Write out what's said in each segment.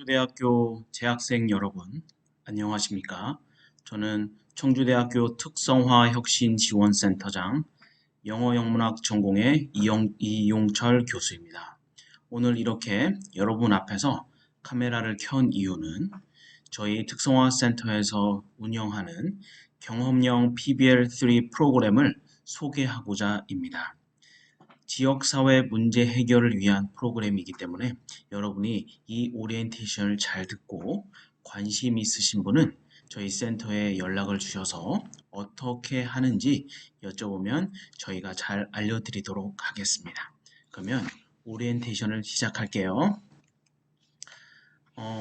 청주대학교 재학생 여러분, 안녕하십니까? 저는 청주대학교 특성화혁신지원센터장 영어영문학 전공의 이용철 교수입니다. 오늘 이렇게 여러분 앞에서 카메라를 켠 이유는 저희 특성화센터에서 운영하는 경험형 PBL3 프로그램을 소개하고자입니다. 지역사회 문제 해결을 위한 프로그램이기 때문에 여러분이 이 오리엔테이션을 잘 듣고 관심 있으신 분은 저희 센터에 연락을 주셔서 어떻게 하는지 여쭤보면 저희가 잘 알려드리도록 하겠습니다. 그러면 오리엔테이션을 시작할게요.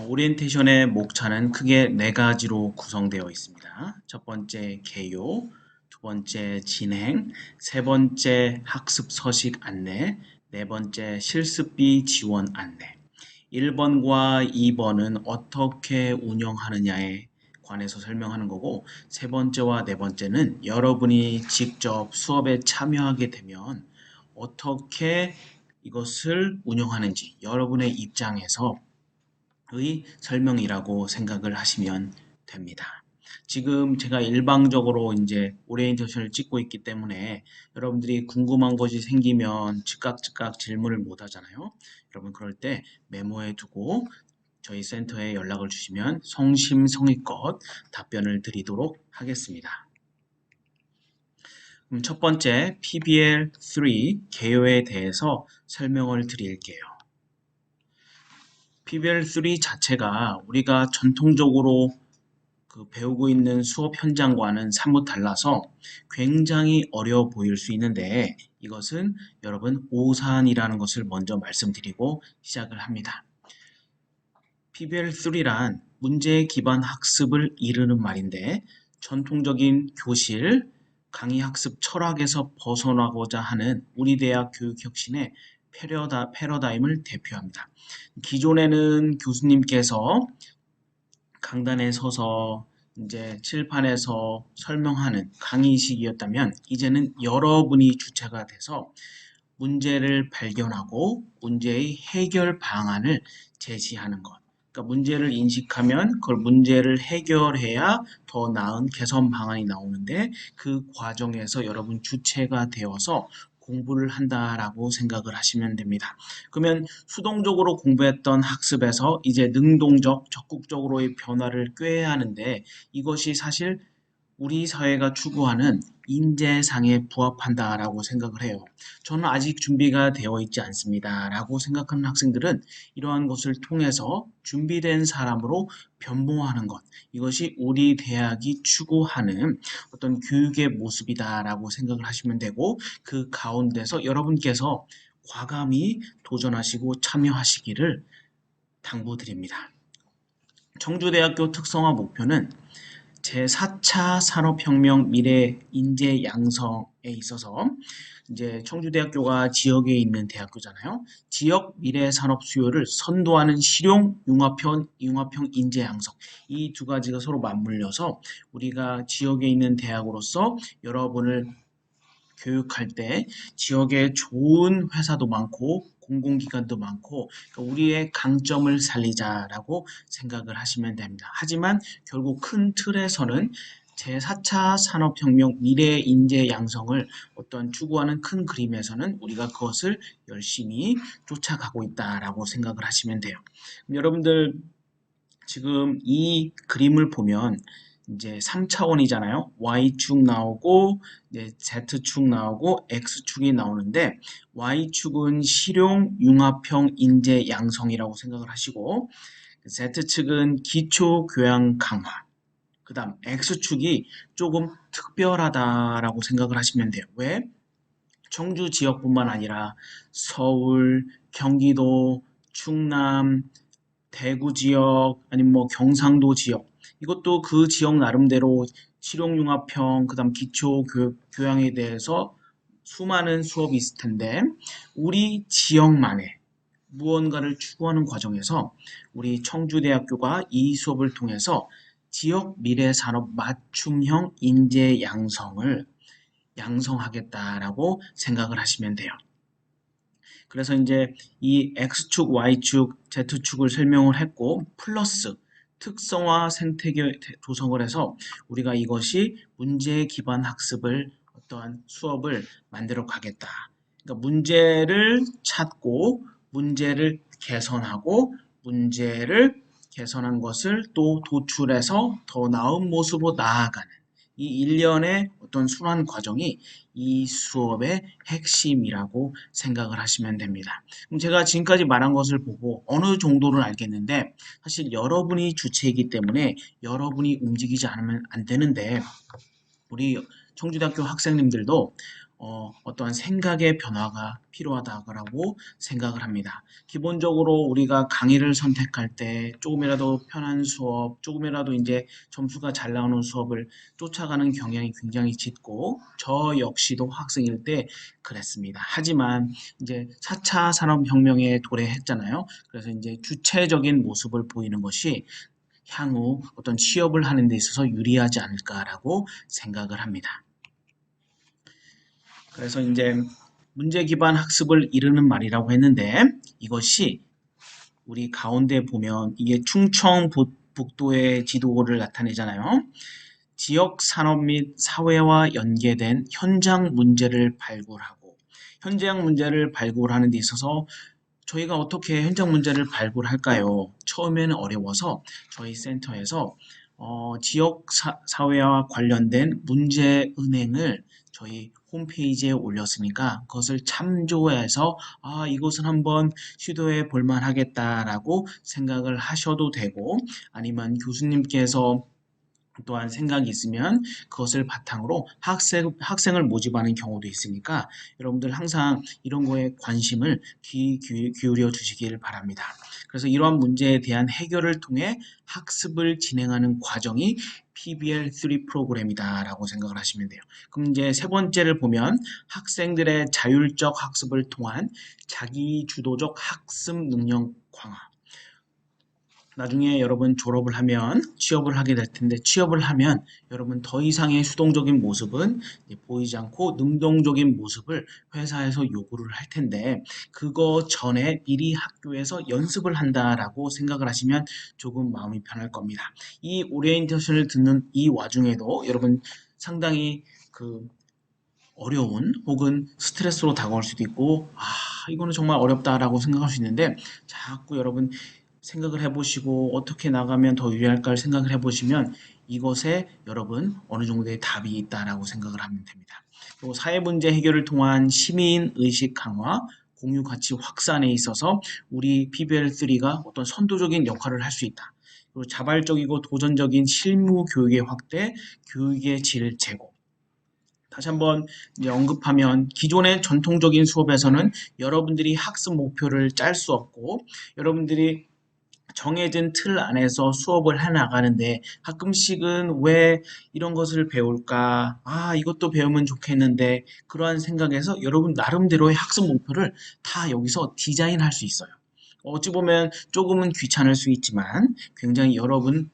오리엔테이션의 목차는 크게 4가지로 구성되어 있습니다. 첫 번째 개요, 두 번째 진행, 세 번째 학습 서식 안내, 네 번째 실습비 지원 안내. 1번과 2번은 어떻게 운영하느냐에 관해서 설명하는 거고, 세 번째와 네 번째는 여러분이 직접 수업에 참여하게 되면 어떻게 이것을 운영하는지 여러분의 입장에서 의 설명이라고 생각을 하시면 됩니다. 지금 제가 일방적으로 이제 오리엔테이션을 찍고 있기 때문에 여러분들이 궁금한 것이 생기면 즉각 질문을 못 하잖아요. 여러분 그럴 때 메모해 두고 저희 센터에 연락을 주시면 성심성의껏 답변을 드리도록 하겠습니다. 그럼 첫 번째 PBL3 개요에 대해서 설명을 드릴게요. PBL3 자체가 우리가 전통적으로 배우고 있는 수업 현장과는 사뭇 달라서 굉장히 어려워 보일 수 있는데 이것은 여러분 오산이라는 것을 먼저 말씀드리고 시작을 합니다. PBL3란 문제 기반 학습을 이르는 말인데 전통적인 교실, 강의 학습 철학에서 벗어나고자 하는 우리 대학 교육 혁신의 패러다임을 대표합니다. 기존에는 교수님께서 강단에 서서 이제 칠판에서 설명하는 강의식이었다면 이제는 여러분이 주체가 돼서 문제를 발견하고 문제의 해결 방안을 제시하는 것. 그러니까 문제를 인식하면 그걸 문제를 해결해야 더 나은 개선 방안이 나오는데 그 과정에서 여러분 주체가 되어서 공부를 한다라고 생각을 하시면 됩니다. 그러면 수동적으로 공부했던 학습에서 이제 능동적, 적극적으로의 변화를 꾀해야 하는데 이것이 사실 우리 사회가 추구하는 인재상에 부합한다라고 생각을 해요. 저는 아직 준비가 되어 있지 않습니다. 라고 생각하는 학생들은 이러한 것을 통해서 준비된 사람으로 변모하는 것. 이것이 우리 대학이 추구하는 어떤 교육의 모습이다라고 생각을 하시면 되고 그 가운데서 여러분께서 과감히 도전하시고 참여하시기를 당부드립니다. 청주대학교 특성화 목표는 제4차 산업혁명 미래 인재 양성에 있어서 이제 청주대학교가 지역에 있는 대학교잖아요. 지역 미래 산업 수요를 선도하는 실용 융합형 인재 양성 이 두 가지가 서로 맞물려서 우리가 지역에 있는 대학으로서 여러분을 교육할 때 지역에 좋은 회사도 많고 공공기관도 많고 우리의 강점을 살리자라고 생각을 하시면 됩니다. 하지만 결국 큰 틀에서는 제4차 산업혁명 미래 인재 양성을 어떤 추구하는 큰 그림에서는 우리가 그것을 열심히 쫓아가고 있다라고 생각을 하시면 돼요. 여러분들 지금 이 그림을 보면 이제 3차원이잖아요. Y축 나오고 이제 Z축 나오고 X축이 나오는데 Y축은 실용 융합형 인재 양성이라고 생각을 하시고 Z축은 기초 교양 강화 그 다음 X축이 조금 특별하다라고 생각을 하시면 돼요. 왜? 청주 지역뿐만 아니라 서울, 경기도, 충남, 대구 지역 아니면 뭐 경상도 지역 이것도 그 지역 나름대로 실용융합형 그다음 기초교양에 대해서 수많은 수업이 있을 텐데 우리 지역만의 무언가를 추구하는 과정에서 우리 청주대학교가 이 수업을 통해서 지역 미래산업 맞춤형 인재 양성을 양성하겠다라고 생각을 하시면 돼요. 그래서 이제 이 X축, Y축, Z축을 설명을 했고 플러스 특성화 생태계 조성을 해서 우리가 이것이 문제 기반 학습을 어떠한 수업을 만들어 가겠다. 그러니까 문제를 찾고 문제를 개선하고 문제를 개선한 것을 또 도출해서 더 나은 모습으로 나아가는 이 일련의 어떤 순환 과정이 이 수업의 핵심이라고 생각을 하시면 됩니다. 그럼 제가 지금까지 말한 것을 보고 어느 정도를 알겠는데 사실 여러분이 주체이기 때문에 여러분이 움직이지 않으면 안 되는데 우리 청주대학교 학생님들도 어떠한 생각의 변화가 필요하다고 생각을 합니다. 기본적으로 우리가 강의를 선택할 때 조금이라도 편한 수업, 조금이라도 이제 점수가 잘 나오는 수업을 쫓아가는 경향이 굉장히 짙고 저 역시도 학생일 때 그랬습니다. 하지만 이제 4차 산업혁명에 도래했잖아요. 그래서 이제 주체적인 모습을 보이는 것이 향후 어떤 취업을 하는 데 있어서 유리하지 않을까라고 생각을 합니다. 그래서 이제 문제 기반 학습을 이루는 말이라고 했는데 이것이 우리 가운데 보면 이게 충청북도의 지도를 나타내잖아요. 지역 산업 및 사회와 연계된 현장 문제를 발굴하고 현장 문제를 발굴하는 데 있어서 저희가 어떻게 현장 문제를 발굴할까요? 처음에는 어려워서 저희 센터에서 지역 사회와 관련된 문제 은행을 저희 홈페이지에 올렸으니까 그것을 참조해서 이것은 한번 시도해 볼 만하겠다라고 생각을 하셔도 되고 아니면 교수님께서 또한 생각이 있으면 그것을 바탕으로 학생을 모집하는 경우도 있으니까 여러분들 항상 이런 거에 관심을 기울여 주시길 바랍니다. 그래서 이러한 문제에 대한 해결을 통해 학습을 진행하는 과정이 PBL3 프로그램이다라고 생각을 하시면 돼요. 그럼 이제 세 번째를 보면 학생들의 자율적 학습을 통한 자기주도적 학습 능력 강화. 나중에 여러분 졸업을 하면 취업을 하게 될 텐데 취업을 하면 여러분 더 이상의 수동적인 모습은 보이지 않고 능동적인 모습을 회사에서 요구를 할 텐데 그거 전에 미리 학교에서 연습을 한다라고 생각을 하시면 조금 마음이 편할 겁니다. 이 오리엔테이션을 듣는 이 와중에도 여러분 상당히 어려운 혹은 스트레스로 다가올 수도 있고 이거는 정말 어렵다라고 생각할 수 있는데 자꾸 여러분 생각을 해보시고 어떻게 나가면 더 유리할까를 생각을 해보시면 이것에 여러분 어느 정도의 답이 있다라고 생각을 하면 됩니다. 그리고 사회 문제 해결을 통한 시민 의식 강화, 공유 가치 확산에 있어서 우리 PBL3가 어떤 선도적인 역할을 할 수 있다. 그리고 자발적이고 도전적인 실무 교육의 확대, 교육의 질 제고. 다시 한번 이제 언급하면 기존의 전통적인 수업에서는 여러분들이 학습 목표를 짤 수 없고 여러분들이 정해진 틀 안에서 수업을 해나가는데 가끔씩은 왜 이런 것을 배울까? 이것도 배우면 좋겠는데 그러한 생각에서 여러분 나름대로의 학습 목표를 다 여기서 디자인할 수 있어요. 어찌 보면 조금은 귀찮을 수 있지만 굉장히 여러분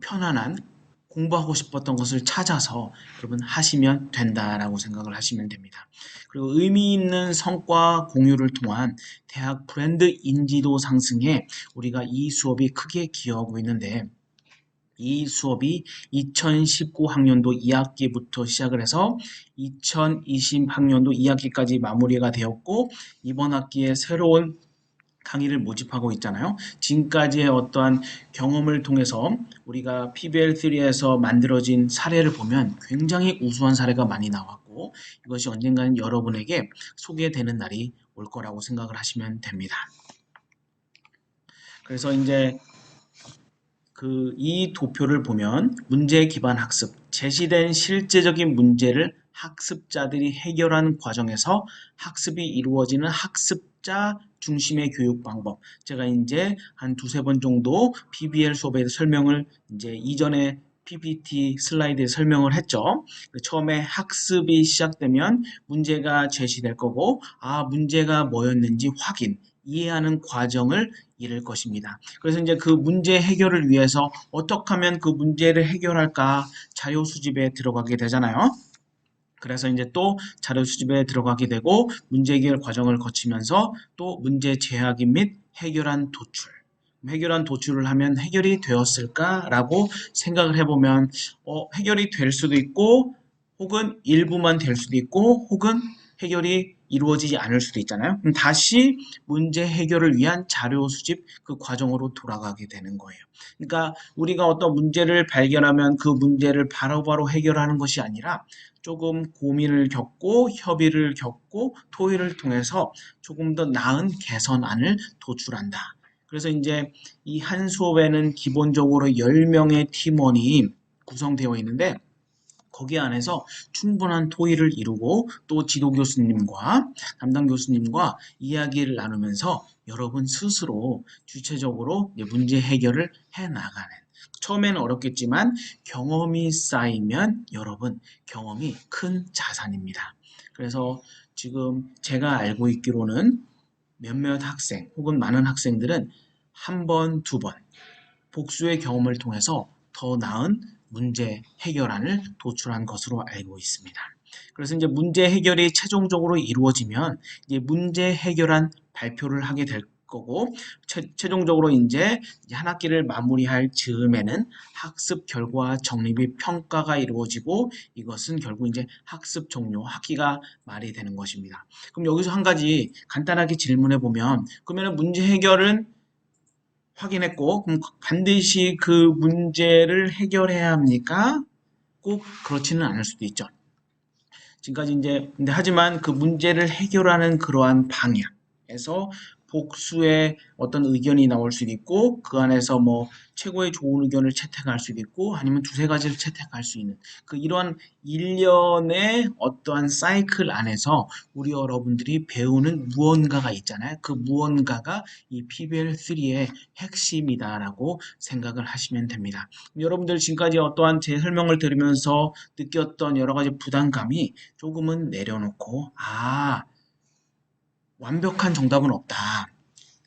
편안한 공부하고 싶었던 것을 찾아서 여러분 하시면 된다라고 생각을 하시면 됩니다. 그리고 의미 있는 성과 공유를 통한 대학 브랜드 인지도 상승에 우리가 이 수업이 크게 기여하고 있는데 이 수업이 2019 학년도 2학기부터 시작을 해서 2020 학년도 2학기까지 마무리가 되었고 이번 학기에 새로운 강의를 모집하고 있잖아요. 지금까지의 어떠한 경험을 통해서 우리가 PBL3에서 만들어진 사례를 보면 굉장히 우수한 사례가 많이 나왔고 이것이 언젠가는 여러분에게 소개되는 날이 올 거라고 생각을 하시면 됩니다. 그래서 이제 이 도표를 보면 문제 기반 학습, 제시된 실제적인 문제를 학습자들이 해결하는 과정에서 학습이 이루어지는 학습자 중심의 교육 방법. 제가 이제 한 두세 번 정도 PBL 수업에서 설명을 이제 이전에 PPT 슬라이드에 설명을 했죠. 처음에 학습이 시작되면 문제가 제시될 거고, 문제가 뭐였는지 확인, 이해하는 과정을 이룰 것입니다. 그래서 이제 그 문제 해결을 위해서 어떻게 하면 그 문제를 해결할까 자료 수집에 들어가게 되잖아요. 그래서 이제 또 자료 수집에 들어가게 되고 문제 해결 과정을 거치면서 또 문제 제하기 및 해결한 도출. 해결한 도출을 하면 해결이 되었을까라고 생각을 해보면 해결이 될 수도 있고 혹은 일부만 될 수도 있고 혹은 해결이 이루어지지 않을 수도 있잖아요. 그럼 다시 문제 해결을 위한 자료 수집 그 과정으로 돌아가게 되는 거예요. 그러니까 우리가 어떤 문제를 발견하면 그 문제를 바로바로 해결하는 것이 아니라 조금 고민을 겪고 협의를 겪고 토의를 통해서 조금 더 나은 개선안을 도출한다. 그래서 이제 이 한 수업에는 기본적으로 10명의 팀원이 구성되어 있는데 거기 안에서 충분한 토의를 이루고 또 지도 교수님과 담당 교수님과 이야기를 나누면서 여러분 스스로 주체적으로 문제 해결을 해 나가는 처음에는 어렵겠지만 경험이 쌓이면 여러분 경험이 큰 자산입니다. 그래서 지금 제가 알고 있기로는 몇몇 학생 혹은 많은 학생들은 한 번, 두 번 복수의 경험을 통해서 더 나은 문제 해결안을 도출한 것으로 알고 있습니다. 그래서 이제 문제 해결이 최종적으로 이루어지면 이제 문제 해결안 발표를 하게 될 거고 최종적으로 이제 한 학기를 마무리할 즈음에는 학습 결과 정리 및 평가가 이루어지고 이것은 결국 이제 학습 종료 학기가 말이 되는 것입니다. 그럼 여기서 한 가지 간단하게 질문해 보면 그러면 문제 해결은 확인했고 그럼 반드시 그 문제를 해결해야 합니까? 꼭 그렇지는 않을 수도 있죠. 지금까지 이제 근데 하지만 그 문제를 해결하는 그러한 방향에서 복수의 어떤 의견이 나올 수도 있고 그 안에서 뭐 최고의 좋은 의견을 채택할 수도 있고 아니면 두세 가지를 채택할 수 있는 그 이러한 일련의 어떠한 사이클 안에서 우리 여러분들이 배우는 무언가가 있잖아요. 그 무언가가 이 PBL3의 핵심이다라고 생각을 하시면 됩니다. 여러분들 지금까지 어떠한 제 설명을 들으면서 느꼈던 여러 가지 부담감이 조금은 내려놓고 완벽한 정답은 없다.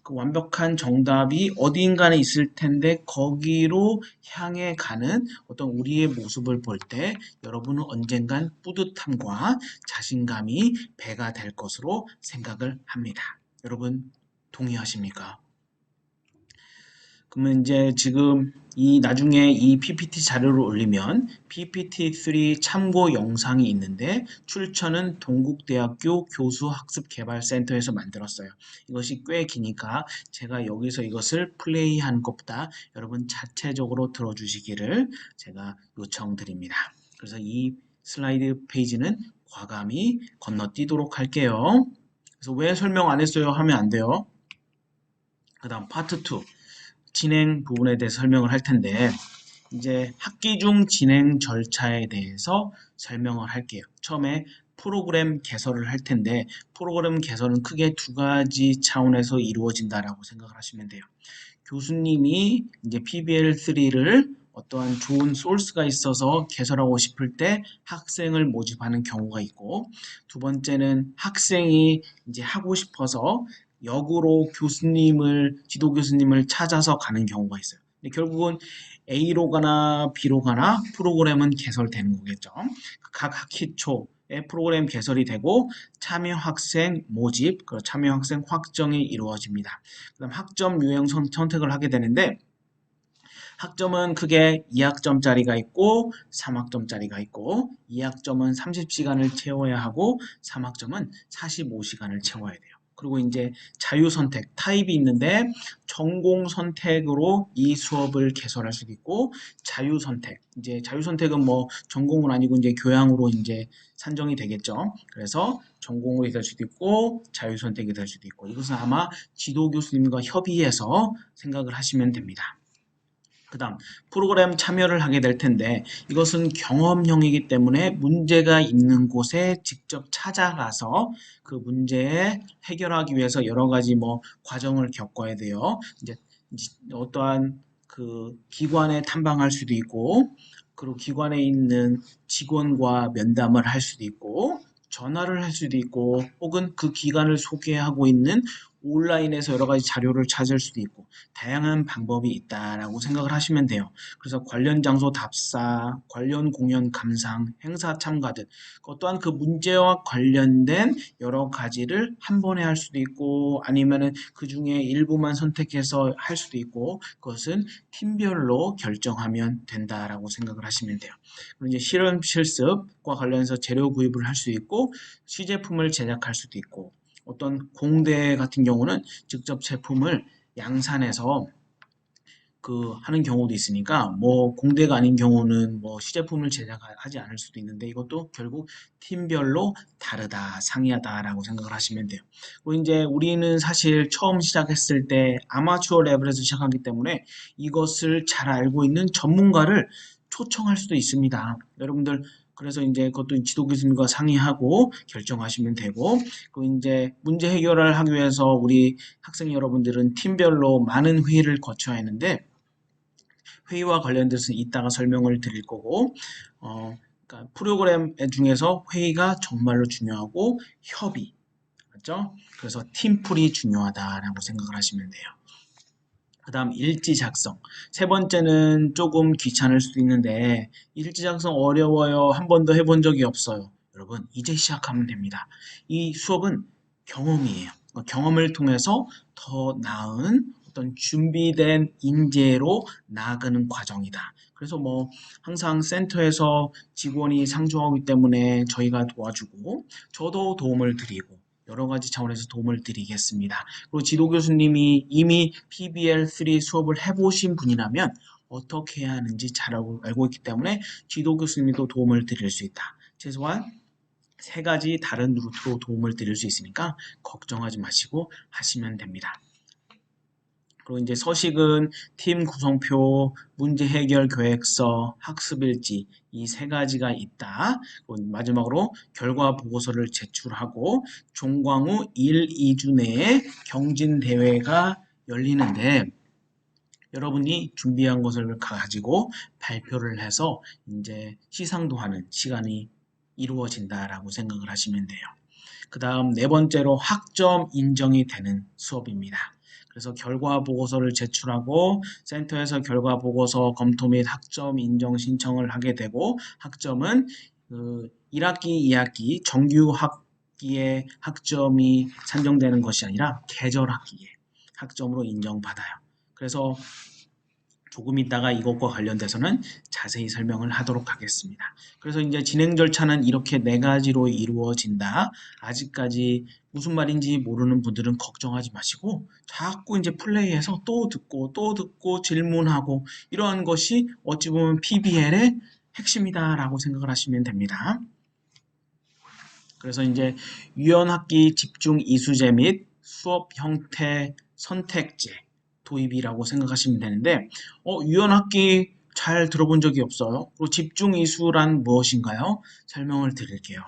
그 완벽한 정답이 어디인가에 있을 텐데 거기로 향해 가는 어떤 우리의 모습을 볼 때 여러분은 언젠간 뿌듯함과 자신감이 배가 될 것으로 생각을 합니다. 여러분 동의하십니까? 그러면 이제 지금 이 나중에 이 PPT 자료를 올리면 PPT3 참고 영상이 있는데 출처는 동국대학교 교수학습개발센터에서 만들었어요. 이것이 꽤 기니까 제가 여기서 이것을 플레이한 것보다 여러분 자체적으로 들어주시기를 제가 요청드립니다. 그래서 이 슬라이드 페이지는 과감히 건너뛰도록 할게요. 그래서 왜 설명 안 했어요 하면 안 돼요. 그 다음 파트 2 진행 부분에 대해서 설명을 할 텐데 이제 학기 중 진행 절차에 대해서 설명을 할게요. 처음에 프로그램 개설을 할 텐데 프로그램 개설은 크게 두 가지 차원에서 이루어진다라고 생각을 하시면 돼요. 교수님이 이제 PBL3를 어떠한 좋은 소스가 있어서 개설하고 싶을 때 학생을 모집하는 경우가 있고 두 번째는 학생이 이제 하고 싶어서 역으로 지도 교수님을 찾아서 가는 경우가 있어요. 근데 결국은 A로 가나 B로 가나 프로그램은 개설되는 거겠죠. 각 학기 초에 프로그램 개설이 되고 참여 학생 모집, 참여 학생 확정이 이루어집니다. 그다음 학점 유형 선택을 하게 되는데 학점은 크게 2학점짜리가 있고 3학점짜리가 있고 2학점은 30시간을 채워야 하고 3학점은 45시간을 채워야 돼요. 그리고 이제 자유선택 타입이 있는데 전공 선택으로 이 수업을 개설할 수도 있고 자유선택 이제 자유선택은 뭐 전공은 아니고 이제 교양으로 이제 산정이 되겠죠. 그래서 전공으로 될 수도 있고 자유선택이 될 수도 있고 이것은 아마 지도 교수님과 협의해서 생각을 하시면 됩니다. 그 다음 프로그램 참여를 하게 될 텐데 이것은 경험형이기 때문에 문제가 있는 곳에 직접 찾아가서 그 문제 해결하기 위해서 여러 가지 뭐 과정을 겪어야 돼요. 이제 어떠한 그 기관에 탐방할 수도 있고 그리고 기관에 있는 직원과 면담을 할 수도 있고 전화를 할 수도 있고 혹은 그 기관을 소개하고 있는 온라인에서 여러 가지 자료를 찾을 수도 있고 다양한 방법이 있다라고 생각을 하시면 돼요. 그래서 관련 장소 답사, 관련 공연 감상, 행사 참가 등 또한 그 문제와 관련된 여러 가지를 한 번에 할 수도 있고 아니면은 그 중에 일부만 선택해서 할 수도 있고 그것은 팀별로 결정하면 된다라고 생각을 하시면 돼요. 그리고 이제 실험 실습과 관련해서 재료 구입을 할 수 있고 시제품을 제작할 수도 있고 어떤 공대 같은 경우는 직접 제품을 양산해서 하는 경우도 있으니까 뭐 공대가 아닌 경우는 뭐 시제품을 제작하지 않을 수도 있는데 이것도 결국 팀별로 다르다 상이하다라고 생각을 하시면 돼요. 그리고 이제 우리는 사실 처음 시작했을 때 아마추어 레벨에서 시작하기 때문에 이것을 잘 알고 있는 전문가를 초청할 수도 있습니다. 여러분들 그래서 이제 그것도 지도 교수님과 상의하고 결정하시면 되고, 그 이제 문제 해결을 하기 위해서 우리 학생 여러분들은 팀별로 많은 회의를 거쳐야 하는데, 회의와 관련돼서 이따가 설명을 드릴 거고, 그러니까 프로그램 중에서 회의가 정말로 중요하고 협의, 맞죠? 그래서 팀플이 중요하다라고 생각을 하시면 돼요. 그 다음 일지 작성. 세 번째는 조금 귀찮을 수도 있는데 일지 작성 어려워요. 한 번도 해본 적이 없어요. 여러분 이제 시작하면 됩니다. 이 수업은 경험이에요. 경험을 통해서 더 나은 어떤 준비된 인재로 나아가는 과정이다. 그래서 뭐 항상 센터에서 직원이 상주하기 때문에 저희가 도와주고 저도 도움을 드리고 여러 가지 차원에서 도움을 드리겠습니다. 그리고 지도 교수님이 이미 PBL3 수업을 해보신 분이라면 어떻게 해야 하는지 잘 알고 있기 때문에 지도 교수님도 도움을 드릴 수 있다. 최소한 세 가지 다른 루트로 도움을 드릴 수 있으니까 걱정하지 마시고 하시면 됩니다. 그리고 이제 서식은 팀 구성표, 문제 해결 계획서, 학습일지 이 세 가지가 있다. 그리고 마지막으로 결과 보고서를 제출하고 종강 후 1, 2주 내에 경진 대회가 열리는데 여러분이 준비한 것을 가지고 발표를 해서 이제 시상도 하는 시간이 이루어진다라고 생각을 하시면 돼요. 그 다음 네 번째로 학점 인정이 되는 수업입니다. 그래서 결과 보고서를 제출하고 센터에서 결과 보고서 검토 및 학점 인정 신청을 하게 되고 학점은 1학기, 2학기 정규 학기의 학점이 산정되는 것이 아니라 계절 학기에 학점으로 인정받아요. 그래서 조금 있다가 이것과 관련돼서는 자세히 설명을 하도록 하겠습니다. 그래서 이제 진행 절차는 이렇게 네 가지로 이루어진다. 아직까지 무슨 말인지 모르는 분들은 걱정하지 마시고 자꾸 이제 플레이해서 또 듣고 질문하고 이러한 것이 어찌 보면 PBL의 핵심이다라고 생각을 하시면 됩니다. 그래서 이제 유연학기 집중 이수제 및 수업 형태 선택제 도입이라고 생각하시면 되는데 유연학기 잘 들어본 적이 없어요. 그리고 집중 이수란 무엇인가요? 설명을 드릴게요.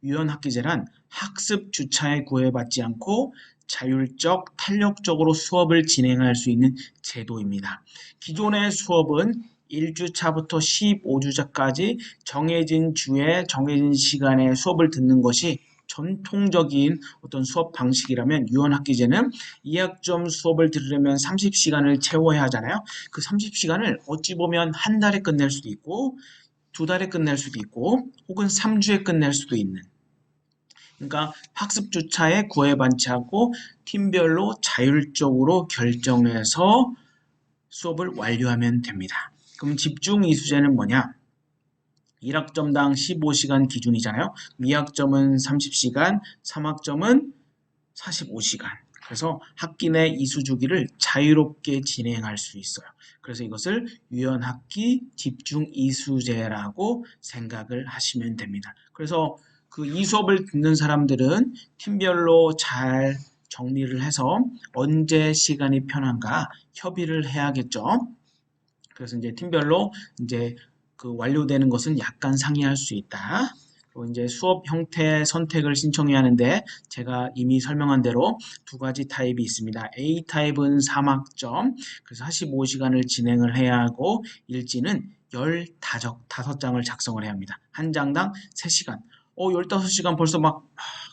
유연학기제란 학습 주차에 구애받지 않고 자율적, 탄력적으로 수업을 진행할 수 있는 제도입니다. 기존의 수업은 1주차부터 15주차까지 정해진 주에 정해진 시간에 수업을 듣는 것이 전통적인 어떤 수업 방식이라면 유연학기제는 2학점 수업을 들으려면 30시간을 채워야 하잖아요. 그 30시간을 어찌 보면 한 달에 끝낼 수도 있고 두 달에 끝낼 수도 있고 혹은 3주에 끝낼 수도 있는 그러니까 학습 주차에 구애받지 않고 팀별로 자율적으로 결정해서 수업을 완료하면 됩니다. 그럼 집중 이수제는 뭐냐? 1학점당 15시간 기준이잖아요. 2학점은 30시간, 3학점은 45시간. 그래서 학기 내 이수 주기를 자유롭게 진행할 수 있어요. 그래서 이것을 유연학기 집중 이수제라고 생각을 하시면 됩니다. 그래서 그 이 수업을 듣는 사람들은 팀별로 잘 정리를 해서 언제 시간이 편한가 협의를 해야겠죠. 그래서 이제 팀별로 이제 그 완료되는 것은 약간 상이할 수 있다. 그리고 이제 수업 형태 선택을 신청해야 하는데 제가 이미 설명한 대로 두 가지 타입이 있습니다. A 타입은 3학점, 그래서 45시간을 진행을 해야 하고 일지는 15장을 작성을 해야 합니다. 한 장당 3시간. 15시간 벌써 막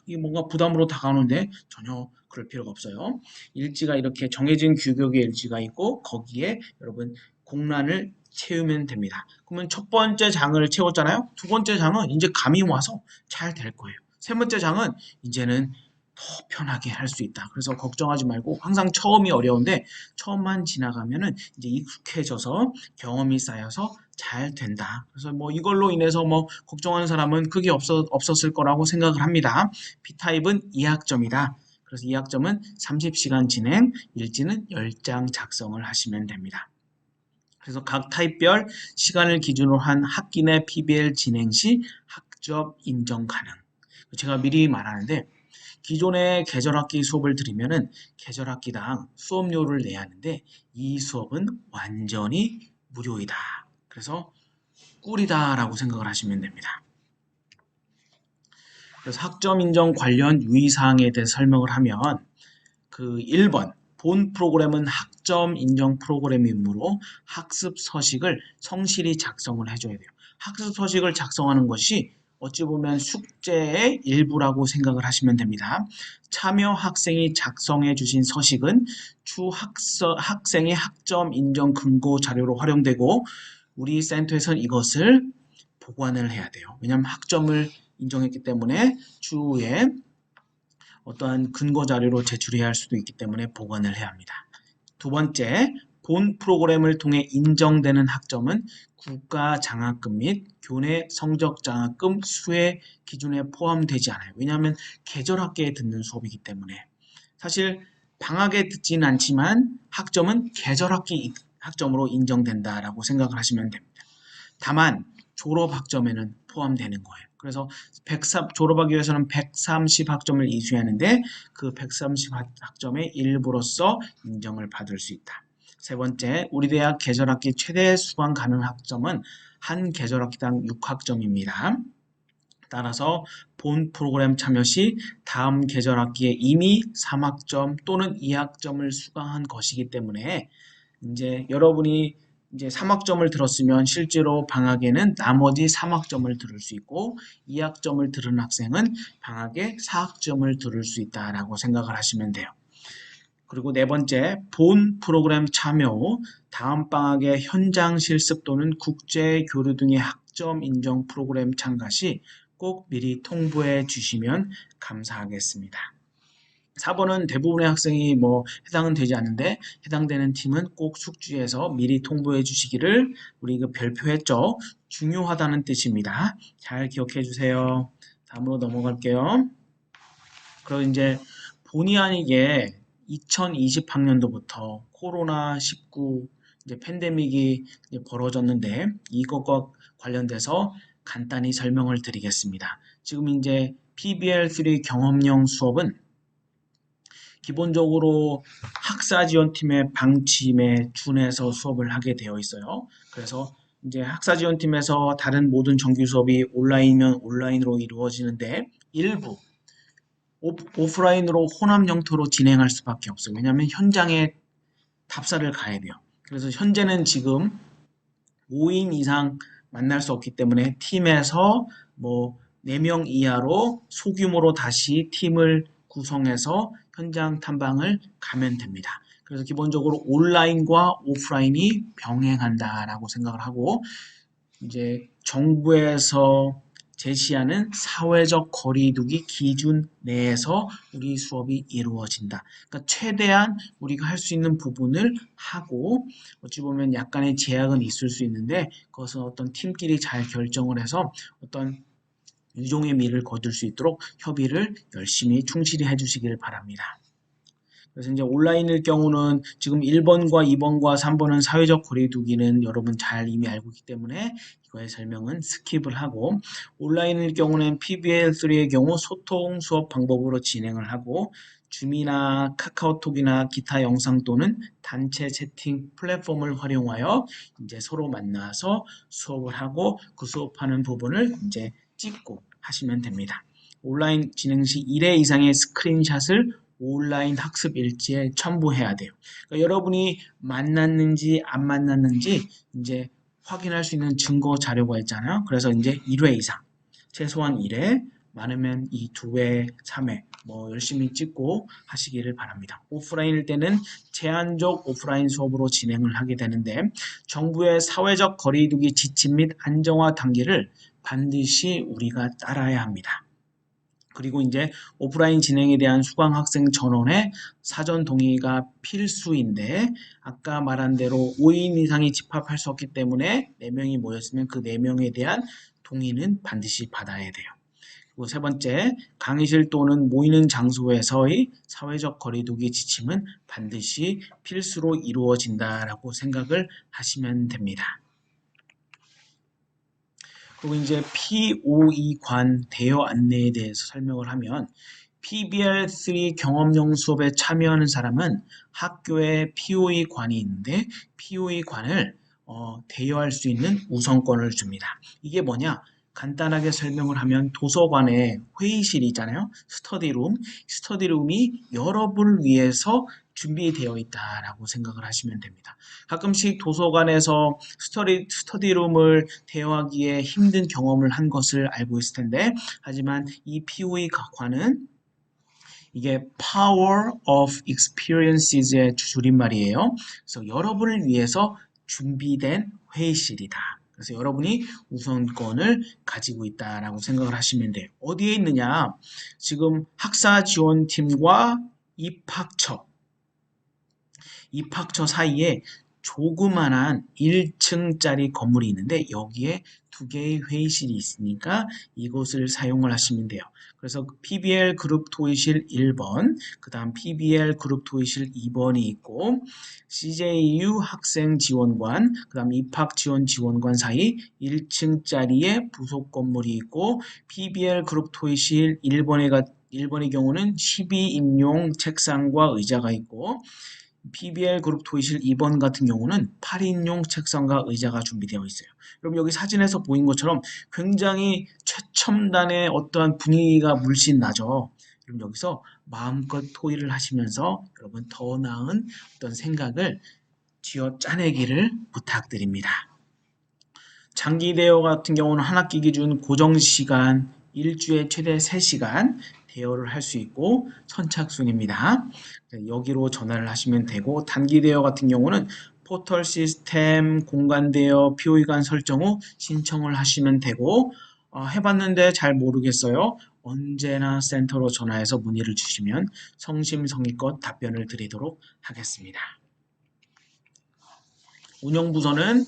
이게 뭔가 부담으로 다가오는데 전혀 그럴 필요가 없어요. 일지가 이렇게 정해진 규격의 일지가 있고 거기에 여러분 공란을 채우면 됩니다. 그러면 첫 번째 장을 채웠잖아요. 두 번째 장은 이제 감이 와서 잘 될 거예요. 세 번째 장은 이제는 더 편하게 할 수 있다. 그래서 걱정하지 말고 항상 처음이 어려운데 처음만 지나가면은 이제 익숙해져서 경험이 쌓여서 잘 된다. 그래서 뭐 이걸로 인해서 뭐 걱정하는 사람은 크게 없었을 거라고 생각을 합니다. B타입은 2학점이다. 그래서 2학점은 30시간 진행, 일지는 10장 작성을 하시면 됩니다. 그래서 각 타입별 시간을 기준으로 한 학기 내 PBL 진행 시 학점 인정 가능. 제가 미리 말하는데 기존의 계절학기 수업을 들으면은 계절학기당 수업료를 내야 하는데 이 수업은 완전히 무료이다. 그래서 꿀이다라고 생각을 하시면 됩니다. 그래서 학점 인정 관련 유의사항에 대해 설명을 하면 그 1번 본 프로그램은 학점 인정 프로그램이므로 학습 서식을 성실히 작성을 해줘야 돼요. 학습 서식을 작성하는 것이 어찌 보면 숙제의 일부라고 생각을 하시면 됩니다. 참여 학생이 작성해 주신 서식은 추 학생의 학점 인정 근거 자료로 활용되고 우리 센터에서는 이것을 보관을 해야 돼요. 왜냐하면 학점을 인정했기 때문에 추후에 어떠한 근거 자료로 제출해야 할 수도 있기 때문에 보관을 해야 합니다. 두 번째, 본 프로그램을 통해 인정되는 학점은 국가 장학금 및 교내 성적 장학금 수혜 기준에 포함되지 않아요. 왜냐하면 계절학기에 듣는 수업이기 때문에 사실 방학에 듣지는 않지만 학점은 계절학기 학점으로 인정된다라고 생각을 하시면 됩니다. 다만 졸업학점에는 포함되는 거예요. 그래서 졸업하기 위해서는 130학점을 이수하는데 그 130학점의 일부로서 인정을 받을 수 있다. 세 번째, 우리 대학 계절학기 최대 수강 가능 학점은 한 계절학기당 6학점입니다. 따라서 본 프로그램 참여 시 다음 계절학기에 이미 3학점 또는 2학점을 수강한 것이기 때문에 이제 여러분이 이제 3학점을 들었으면 실제로 방학에는 나머지 3학점을 들을 수 있고 2학점을 들은 학생은 방학에 4학점을 들을 수 있다라고 생각을 하시면 돼요. 그리고 네 번째, 본 프로그램 참여 후 다음 방학에 현장 실습 또는 국제 교류 등의 학점 인정 프로그램 참가 시 꼭 미리 통보해 주시면 감사하겠습니다. 4번은 대부분의 학생이 뭐 해당은 되지 않는데 해당되는 팀은 꼭 숙지해서 미리 통보해 주시기를 우리 별표했죠. 중요하다는 뜻입니다. 잘 기억해 주세요. 다음으로 넘어갈게요. 그리고 이제 본의 아니게 2020학년도부터 코로나19 이제 팬데믹이 이제 벌어졌는데 이것과 관련돼서 간단히 설명을 드리겠습니다. 지금 이제 PBL3 경험형 수업은 기본적으로 학사지원팀의 방침에 준해서 수업을 하게 되어 있어요. 그래서 이제 학사지원팀에서 다른 모든 정규 수업이 온라인이면 온라인으로 이루어지는데 일부 오프라인으로 호남 형태로 진행할 수밖에 없어요. 왜냐하면 현장에 답사를 가야 돼요. 그래서 현재는 지금 5인 이상 만날 수 없기 때문에 팀에서 뭐 4명 이하로 소규모로 다시 팀을 구성해서 현장 탐방을 가면 됩니다. 그래서 기본적으로 온라인과 오프라인이 병행한다라고 생각을 하고 이제 정부에서 제시하는 사회적 거리두기 기준 내에서 우리 수업이 이루어진다. 그러니까 최대한 우리가 할 수 있는 부분을 하고 어찌 보면 약간의 제약은 있을 수 있는데 그것은 어떤 팀끼리 잘 결정을 해서 어떤 유종의 미를 거둘 수 있도록 협의를 열심히 충실히 해주시길 바랍니다. 그래서 이제 온라인일 경우는 지금 1번과 2번과 3번은 사회적 거리두기는 여러분 잘 이미 알고 있기 때문에 이거의 설명은 스킵을 하고 온라인일 경우는 PBL3의 경우 소통 수업 방법으로 진행을 하고 줌이나 카카오톡이나 기타 영상 또는 단체 채팅 플랫폼을 활용하여 이제 서로 만나서 수업을 하고 그 수업하는 부분을 이제 찍고 하시면 됩니다. 온라인 진행 시 1회 이상의 스크린샷을 온라인 학습 일지에 첨부해야 돼요. 그러니까 여러분이 만났는지 안 만났는지 이제 확인할 수 있는 증거 자료가 있잖아요. 그래서 이제 1회 이상, 최소한 1회, 많으면 2, 2회, 3회 뭐 열심히 찍고 하시기를 바랍니다. 오프라인일 때는 제한적 오프라인 수업으로 진행을 하게 되는데 정부의 사회적 거리두기 지침 및 안정화 단계를 반드시 우리가 따라야 합니다. 그리고 이제 오프라인 진행에 대한 수강 학생 전원의 사전 동의가 필수인데 아까 말한 대로 5인 이상이 집합할 수 없기 때문에 4명이 모였으면 그 4명에 대한 동의는 반드시 받아야 돼요. 그리고 세 번째, 강의실 또는 모이는 장소에서의 사회적 거리두기 지침은 반드시 필수로 이루어진다라고 생각을 하시면 됩니다. 그리고 이제 POE 관 대여 안내에 대해서 설명을 하면 PBL3 경험용 수업에 참여하는 사람은 학교에 POE 관이 있는데 POE 관을 대여할 수 있는 우선권을 줍니다. 이게 뭐냐? 간단하게 설명을 하면 도서관에 회의실이 있잖아요. 스터디룸이 여러분을 위해서 준비되어 있다라고 생각을 하시면 됩니다. 가끔씩 도서관에서 스터디룸을 대여하기에 힘든 경험을 한 것을 알고 있을 텐데 하지만 이 POE 관은 이게 Power of Experiences의 줄임말이에요. 그래서 여러분을 위해서 준비된 회의실이다. 그래서 여러분이 우선권을 가지고 있다라고 생각을 하시면 돼요. 어디에 있느냐? 지금 학사지원팀과 입학처 사이에 조그만한 1층짜리 건물이 있는데 여기에 2개의 회의실이 있으니까 이곳을 사용을 하시면 돼요. 그래서 PBL 그룹 토의실 1번, 그 다음 PBL 그룹 토의실 2번이 있고 CJU 학생 지원관, 그 다음 입학 지원 지원관 사이 1층짜리의 부속 건물이 있고 PBL 그룹 토의실 1번의 경우는 12인용 책상과 의자가 있고 PBL 그룹 토의실 2번 같은 경우는 8인용 책상과 의자가 준비되어 있어요. 여러분 여기 사진에서 보인 것처럼 굉장히 최첨단의 어떠한 분위기가 물씬 나죠. 그럼 여기서 마음껏 토의를 하시면서 여러분 더 나은 어떤 생각을 쥐어 짜내기를 부탁드립니다. 장기 대여 같은 경우는 한 학기 기준 고정 시간 일주에 최대 3시간 대여를 할 수 있고 선착순입니다. 여기로 전화를 하시면 되고 단기 대여 같은 경우는 포털 시스템 공간 대여 POE 관 설정 후 신청을 하시면 되고 해봤는데 잘 모르겠어요. 언제나 센터로 전화해서 문의를 주시면 성심성의껏 답변을 드리도록 하겠습니다. 운영부서는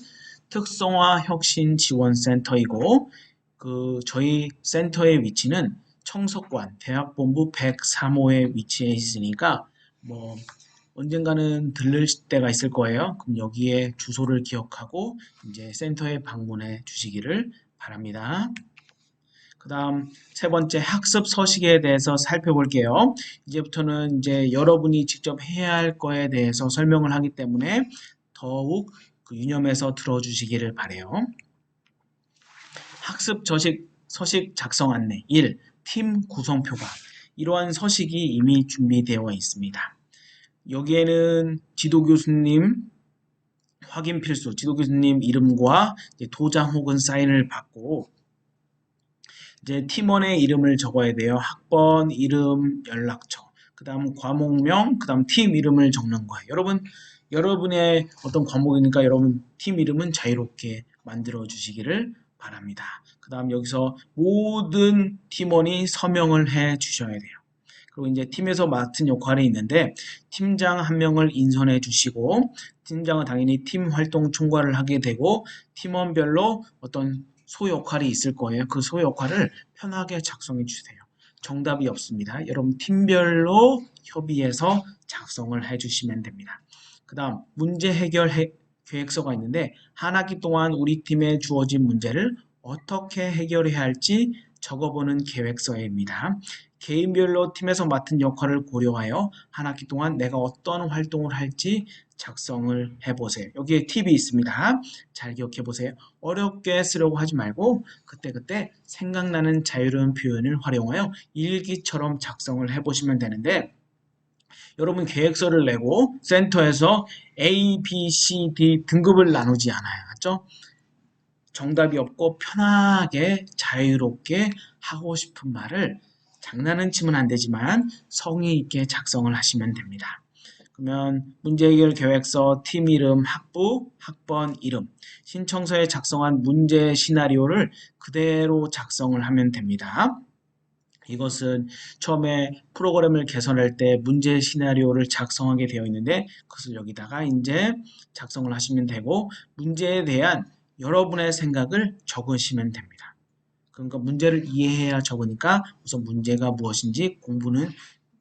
특성화혁신지원센터이고 저희 센터의 위치는 청석관 대학본부 103호에 위치해 있으니까 뭐 언젠가는 들를 때가 있을 거예요. 그럼 여기에 주소를 기억하고 이제 센터에 방문해 주시기를 바랍니다. 그 다음 세 번째 학습 서식에 대해서 살펴볼게요. 이제부터는 이제 여러분이 직접 해야 할 거에 대해서 설명을 하기 때문에 더욱 유념해서 들어주시기를 바래요. 학습 서식 작성 안내 1. 팀 구성표가 이러한 서식이 이미 준비되어 있습니다. 여기에는 지도교수님 확인 필수, 지도교수님 이름과 도장 혹은 사인을 받고 이제 팀원의 이름을 적어야 돼요. 학번, 이름, 연락처. 그 다음 과목명, 그 다음 팀 이름을 적는 거예요. 여러분의 어떤 과목이니까 여러분 팀 이름은 자유롭게 만들어 주시기를 바랍니다. 그 다음 여기서 모든 팀원이 서명을 해 주셔야 돼요. 그리고 이제 팀에서 맡은 역할이 있는데 팀장 한 명을 인선해 주시고 팀장은 당연히 팀 활동 총괄을 하게 되고 팀원별로 어떤 소 역할이 있을 거예요. 그 소 역할을 편하게 작성해 주세요. 정답이 없습니다. 여러분 팀별로 협의해서 작성을 해주시면 됩니다. 그 다음 문제 해결 계획서가 있는데 한 학기 동안 우리 팀에 주어진 문제를 어떻게 해결해야 할지 적어보는 계획서입니다. 개인별로 팀에서 맡은 역할을 고려하여 한 학기 동안 내가 어떤 활동을 할지 작성을 해보세요. 여기에 팁이 있습니다. 잘 기억해보세요. 어렵게 쓰려고 하지 말고 그때그때 생각나는 자유로운 표현을 활용하여 일기처럼 작성을 해보시면 되는데 여러분 계획서를 내고 센터에서 A, B, C, D 등급을 나누지 않아요. 맞죠? 정답이 없고 편하게 자유롭게 하고 싶은 말을 장난은 치면 안 되지만 성의 있게 작성을 하시면 됩니다. 그러면 문제해결 계획서, 팀 이름, 학부, 학번 이름, 신청서에 작성한 문제 시나리오를 그대로 작성을 하면 됩니다. 이것은 처음에 프로그램을 개선할 때 문제 시나리오를 작성하게 되어 있는데 그것을 여기다가 이제 작성을 하시면 되고 문제에 대한 여러분의 생각을 적으시면 됩니다. 그러니까 문제를 이해해야 적으니까 우선 문제가 무엇인지 공부는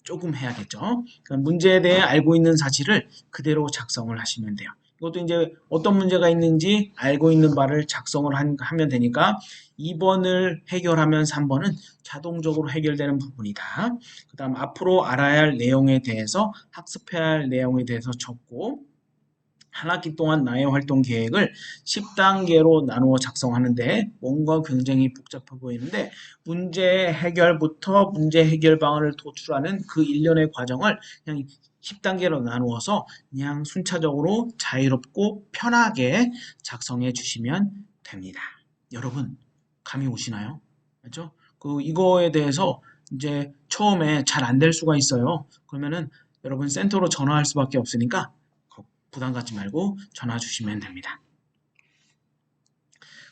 조금 해야겠죠. 그러니까 문제에 대해 알고 있는 사실을 그대로 작성을 하시면 돼요. 이것도 이제 어떤 문제가 있는지 알고 있는 바를 작성을 하면 되니까 2번을 해결하면 3번은 자동적으로 해결되는 부분이다. 그 다음 앞으로 알아야 할 내용에 대해서 학습해야 할 내용에 대해서 적고 한 학기 동안 나의 활동 계획을 10단계로 나누어 작성하는데 뭔가 굉장히 복잡해 보이는데 문제 해결부터 문제 해결 방안을 도출하는 그 일련의 과정을 그냥 10단계로 나누어서 그냥 순차적으로 자유롭고 편하게 작성해 주시면 됩니다. 여러분 감이 오시나요? 맞죠? 이거에 대해서 이제 처음에 잘 안 될 수가 있어요. 그러면은 여러분 센터로 전화할 수밖에 없으니까 부담 갖지 말고 전화 주시면 됩니다.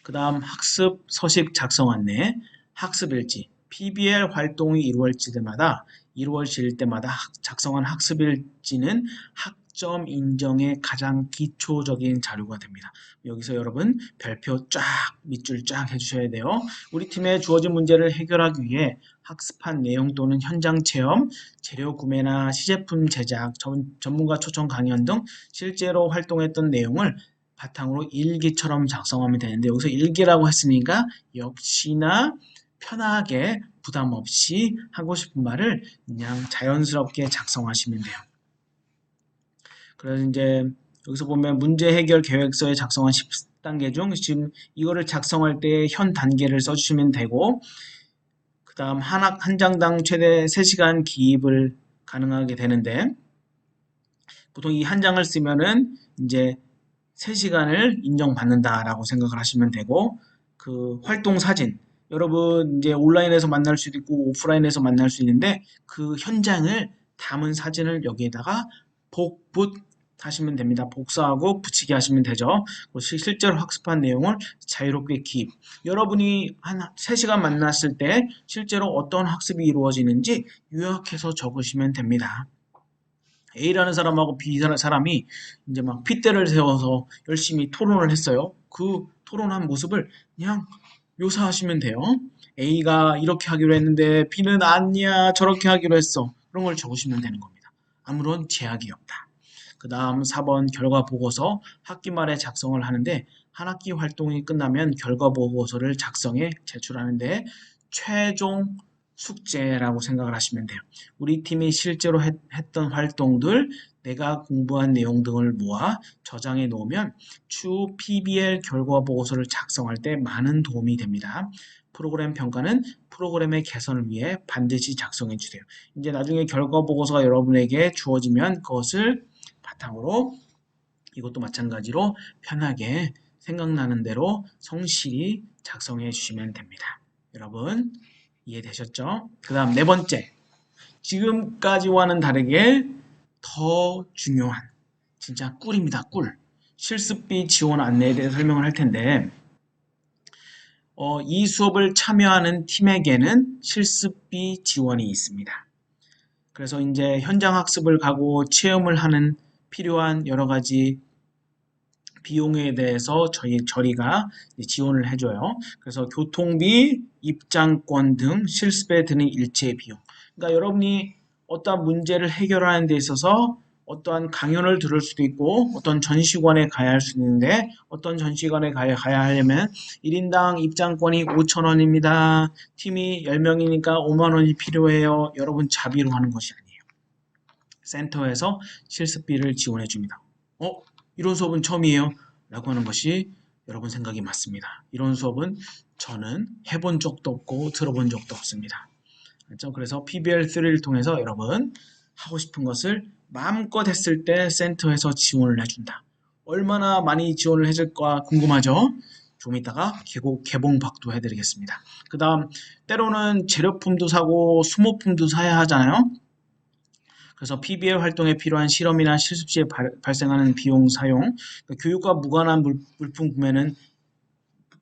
그 다음 학습 서식 작성 안내, 학습 일지, PBL 활동이 이루어질 때마다 작성한 학습 일지는 학점 인정의 가장 기초적인 자료가 됩니다. 여기서 여러분 별표 쫙, 밑줄 쫙 해주셔야 돼요. 우리 팀에 주어진 문제를 해결하기 위해 학습한 내용 또는 현장 체험, 재료 구매나 시제품 제작, 전문가 초청 강연 등 실제로 활동했던 내용을 바탕으로 일기처럼 작성하면 되는데 여기서 일기라고 했으니까 역시나 편하게 부담 없이 하고 싶은 말을 그냥 자연스럽게 작성하시면 돼요. 그래서 이제 여기서 보면 문제 해결 계획서에 작성한 10단계 중 지금 이거를 작성할 때 현 단계를 써주시면 되고 그 다음 한 장당 최대 3시간 기입을 가능하게 되는데 보통 이 한 장을 쓰면은 이제 3시간을 인정받는다라고 생각을 하시면 되고 그 활동 사진 여러분 이제 온라인에서 만날 수도 있고 오프라인에서 만날 수 있는데 그 현장을 담은 사진을 여기에다가 복붙 하시면 됩니다. 복사하고 붙이기 하시면 되죠. 실제로 학습한 내용을 자유롭게 기입. 여러분이 한 3시간 만났을 때 실제로 어떤 학습이 이루어지는지 요약해서 적으시면 됩니다. A라는 사람하고 B라는 사람이 이제 막 핏대를 세워서 열심히 토론을 했어요. 그 토론한 모습을 그냥 묘사하시면 돼요. A가 이렇게 하기로 했는데 B는 아니야 저렇게 하기로 했어. 그런 걸 적으시면 되는 겁니다. 아무런 제약이 없다. 그 다음 4번 결과 보고서 학기 말에 작성을 하는데 한 학기 활동이 끝나면 결과 보고서를 작성해 제출하는데 최종 숙제라고 생각을 하시면 돼요. 우리 팀이 실제로 했던 활동들, 내가 공부한 내용 등을 모아 저장해 놓으면 추후 PBL 결과 보고서를 작성할 때 많은 도움이 됩니다. 프로그램 평가는 프로그램의 개선을 위해 반드시 작성해 주세요. 이제 나중에 결과 보고서가 여러분에게 주어지면 그것을 바탕으로 이것도 마찬가지로 편하게 생각나는 대로 성실히 작성해 주시면 됩니다. 여러분 이해되셨죠? 그 다음 4번째 지금까지와는 다르게 더 중요한 진짜 꿀입니다. 꿀 실습비 지원 안내에 대해 설명을 할 텐데 이 수업을 참여하는 팀에게는 실습비 지원이 있습니다. 그래서 이제 현장 학습을 가고 체험을 하는 필요한 여러 가지 비용에 대해서 저희가 지원을 해줘요. 그래서 교통비, 입장권 등 실습에 드는 일체 비용. 그러니까 여러분이 어떠한 문제를 해결하는 데 있어서 어떠한 강연을 들을 수도 있고 어떤 전시관에 가야 할 수 있는데 어떤 전시관에 가야 하려면 1인당 입장권이 5,000원입니다. 팀이 10명이니까 5만 원이 필요해요. 여러분 자비로 하는 것이 아니에요. 센터에서 실습비를 지원해 줍니다. 이런 수업은 처음이에요. 라고 하는 것이 여러분 생각이 맞습니다. 이런 수업은 저는 해본 적도 없고 들어본 적도 없습니다. 그렇죠? 그래서 PBL3를 통해서 여러분 하고 싶은 것을 마음껏 했을 때 센터에서 지원을 해준다. 얼마나 많이 지원을 해줄까 궁금하죠? 좀 이따가 개봉박도 해드리겠습니다. 그 다음 때로는 재료품도 사고 수모품도 사야 하잖아요. 그래서 PBL 활동에 필요한 실험이나 실습 시에 발생하는 비용 사용, 그러니까 교육과 무관한 물품 구매는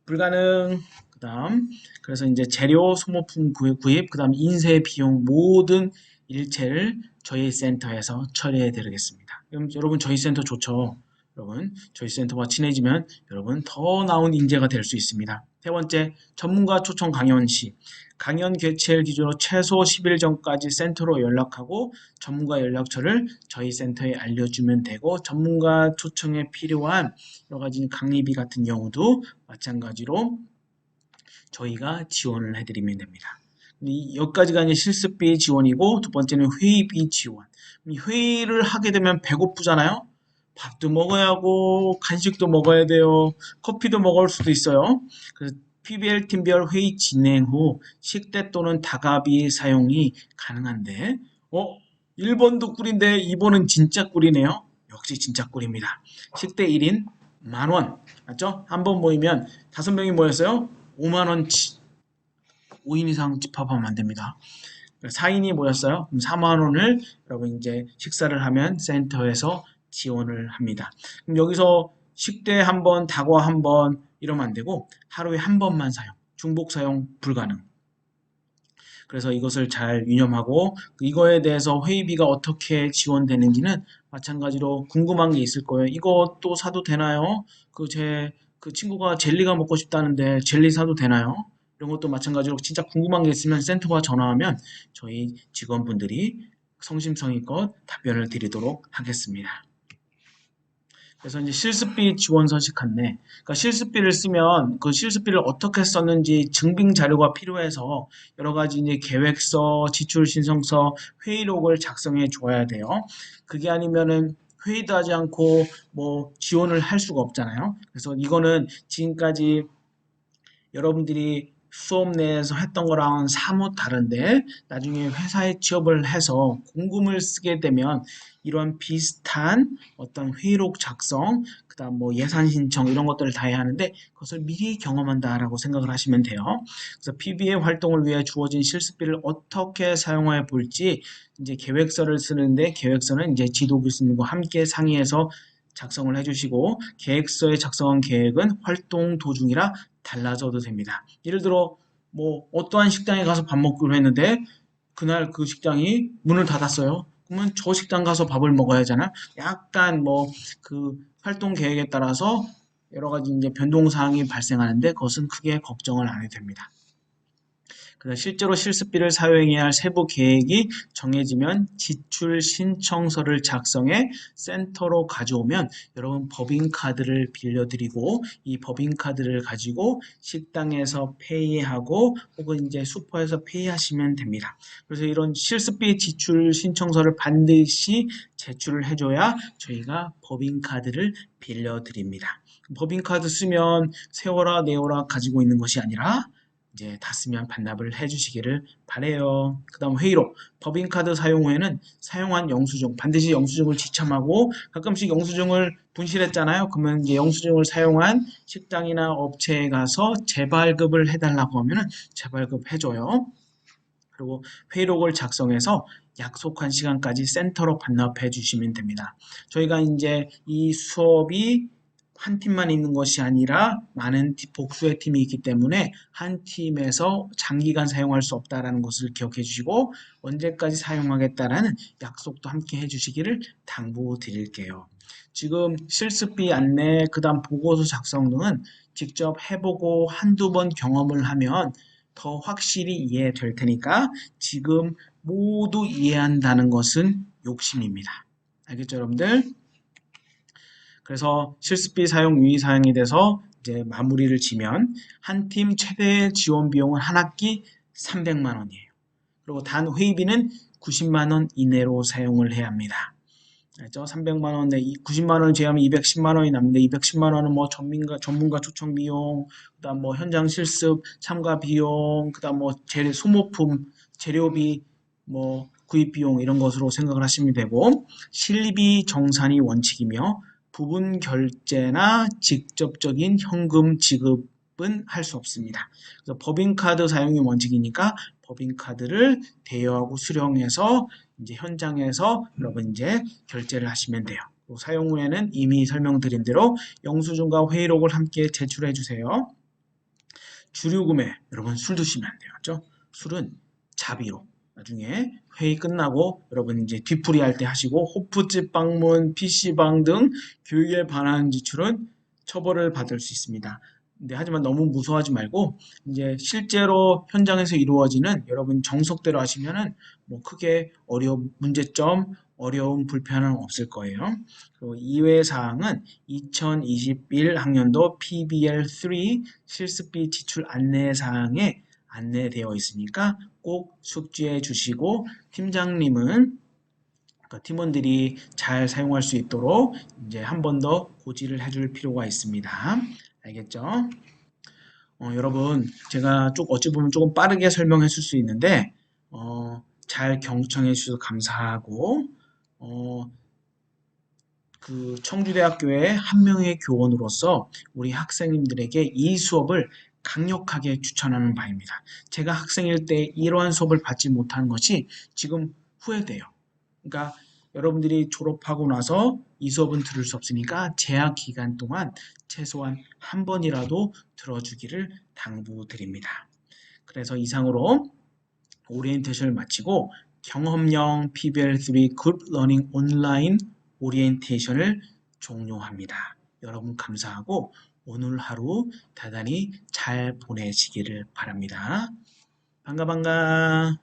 불가능. 그다음 그래서 이제 재료, 소모품 구입, 그다음 인쇄 비용 모든 일체를 저희 센터에서 처리해 드리겠습니다. 그럼 여러분 저희 센터 좋죠? 여러분 저희 센터와 친해지면 여러분 더 나은 인재가 될 수 있습니다. 세 번째, 전문가 초청 강연 시 강연 개최일 기준으로 최소 10일 전까지 센터로 연락하고 전문가 연락처를 저희 센터에 알려주면 되고, 전문가 초청에 필요한 여러 가지 강의비 같은 경우도 마찬가지로 저희가 지원을 해드리면 됩니다. 여기까지가 이제 실습비 지원이고, 두 번째는 회의비 지원. 회의를 하게 되면 배고프잖아요. 밥도 먹어야 하고 간식도 먹어야 돼요. 커피도 먹을 수도 있어요. 그래서 PBL 팀별 회의 진행 후 식대 또는 다가비 사용이 가능한데, 1번도 꿀인데 2번은 진짜 꿀이네요. 역시 진짜 꿀입니다. 식대 1인 10,000원. 맞죠? 한 번 모이면 5명이 모였어요. 50,000원치. 5인 이상 집합하면 안 됩니다. 4인이 모였어요. 그럼 4만 원을 여러분 이제 식사를 하면 센터에서 지원을 합니다. 그럼 여기서 식대 한 번, 다과 한 번 이러면 안 되고 하루에 한 번만 사용, 중복 사용 불가능. 그래서 이것을 잘 유념하고, 이거에 대해서 회의비가 어떻게 지원되는지는 마찬가지로 궁금한 게 있을 거예요. 이거 또 사도 되나요? 그 친구가 젤리가 먹고 싶다는데 젤리 사도 되나요? 이런 것도 마찬가지로 진짜 궁금한 게 있으면 센터와 전화하면 저희 직원분들이 성심성의껏 답변을 드리도록 하겠습니다. 그래서 이제 실습비 지원 서식 안내. 그러니까 실습비를 쓰면 그 실습비를 어떻게 썼는지 증빙 자료가 필요해서 여러 가지 이제 계획서, 지출 신청서, 회의록을 작성해 줘야 돼요. 그게 아니면은 회의도 하지 않고 뭐 지원을 할 수가 없잖아요. 그래서 이거는 지금까지 여러분들이 수업 내에서 했던 거랑은 사뭇 다른데, 나중에 회사에 취업을 해서 공금을 쓰게 되면 이런 비슷한 어떤 회의록 작성, 그다음 뭐 예산 신청 이런 것들을 다 해야 하는데 그것을 미리 경험한다라고 생각을 하시면 돼요. 그래서 PBA 활동을 위해 주어진 실습비를 어떻게 사용해 볼지 이제 계획서를 쓰는데, 계획서는 이제 지도 교수님과 함께 상의해서 작성을 해주시고, 계획서에 작성한 계획은 활동 도중이라 달라져도 됩니다. 예를 들어 뭐 어떠한 식당에 가서 밥 먹기로 했는데 그날 그 식당이 문을 닫았어요. 그러면 저 식당 가서 밥을 먹어야 하잖아요. 약간 뭐 그 활동 계획에 따라서 여러 가지 이제 변동 사항이 발생하는데 그것은 크게 걱정을 안 해도 됩니다. 실제로 실습비를 사용해야 할 세부 계획이 정해지면 지출 신청서를 작성해 센터로 가져오면 여러분 법인카드를 빌려드리고, 이 법인카드를 가지고 식당에서 페이하고 혹은 이제 슈퍼에서 페이하시면 됩니다. 그래서 이런 실습비 지출 신청서를 반드시 제출을 해줘야 저희가 법인카드를 빌려드립니다. 법인카드 쓰면 세워라 내워라 가지고 있는 것이 아니라 이제 다 쓰면 반납을 해주시기를 바래요. 그 다음 회의록. 법인카드 사용 후에는 사용한 영수증, 반드시 영수증을 지참하고, 가끔씩 영수증을 분실했잖아요. 그러면 이제 영수증을 사용한 식당이나 업체에 가서 재발급을 해달라고 하면은 재발급 해줘요. 그리고 회의록을 작성해서 약속한 시간까지 센터로 반납해 주시면 됩니다. 저희가 이제 이 수업이 한 팀만 있는 것이 아니라 많은 복수의 팀이 있기 때문에 한 팀에서 장기간 사용할 수 없다는 것을 기억해 주시고, 언제까지 사용하겠다라는 약속도 함께 해주시기를 당부드릴게요. 지금 실습비 안내, 그 다음 보고서 작성 등은 직접 해보고 한두 번 경험을 하면 더 확실히 이해될 테니까 지금 모두 이해한다는 것은 욕심입니다. 알겠죠, 여러분들? 그래서 실습비 사용 유의 사항에 대해서 이제 마무리를 지면, 한 팀 최대 지원 비용은 한 학기 300만 원이에요. 그리고 단 회의비는 90만 원 이내로 사용을 해야 합니다. 알죠? 300만 원, 90만 원을 제하면 210만 원이 남는데, 210만 원은 뭐 전문가 초청 비용, 그다음 뭐 현장 실습 참가 비용, 그다음 뭐 소모품 재료비, 뭐 구입 비용 이런 것으로 생각을 하시면 되고, 실비 정산이 원칙이며 부분 결제나 직접적인 현금 지급 은 할 수 없습니다. 그래서 법인카드 사용이 원칙이니까 법인카드를 대여하고 수령해서 이제 현장에서 여러분 이제 결제를 하시면 돼요. 사용 후에는 이미 설명드린 대로 영수증과 회의록을 함께 제출해 주세요. 주류구매, 여러분 술 드시면 안 돼요. 그렇죠? 술은 자비로 나중에 회의 끝나고 여러분 이제 뒤풀이 할 때 하시고 호프집 방문, PC방 등 교육에 반하는 지출은 처벌을 받을 수 있습니다. 근데 하지만 너무 무서워하지 말고 이제 실제로 현장에서 이루어지는 여러분 정석대로 하시면은 뭐 크게 문제점, 어려움, 불편은 없을 거예요. 그리고 이외 사항은 2021 학년도 PBL3 실습비 지출 안내 사항에 안내되어 있으니까 꼭 숙지해 주시고 팀장님은 그러니까 팀원들이 잘 사용할 수 있도록 이제 한 번 더 고지를 해줄 필요가 있습니다. 알겠죠? 여러분 제가 어찌 보면 조금 빠르게 설명했을 수 있는데 잘 경청해 주셔서 감사하고 어, 그 청주대학교의 한 명의 교원으로서 우리 학생님들에게 이 수업을 강력하게 추천하는 바입니다. 제가 학생일 때 이러한 수업을 받지 못한 것이 지금 후회돼요. 그러니까 여러분들이 졸업하고 나서 이 수업은 들을 수 없으니까 재학 기간 동안 최소한 한 번이라도 들어주기를 당부드립니다. 그래서 이상으로 오리엔테이션을 마치고 경험형 PBL3 그룹 러닝 온라인 오리엔테이션을 종료합니다. 여러분 감사하고 오늘 하루 대단히 잘 보내시기를 바랍니다. 반가 반가.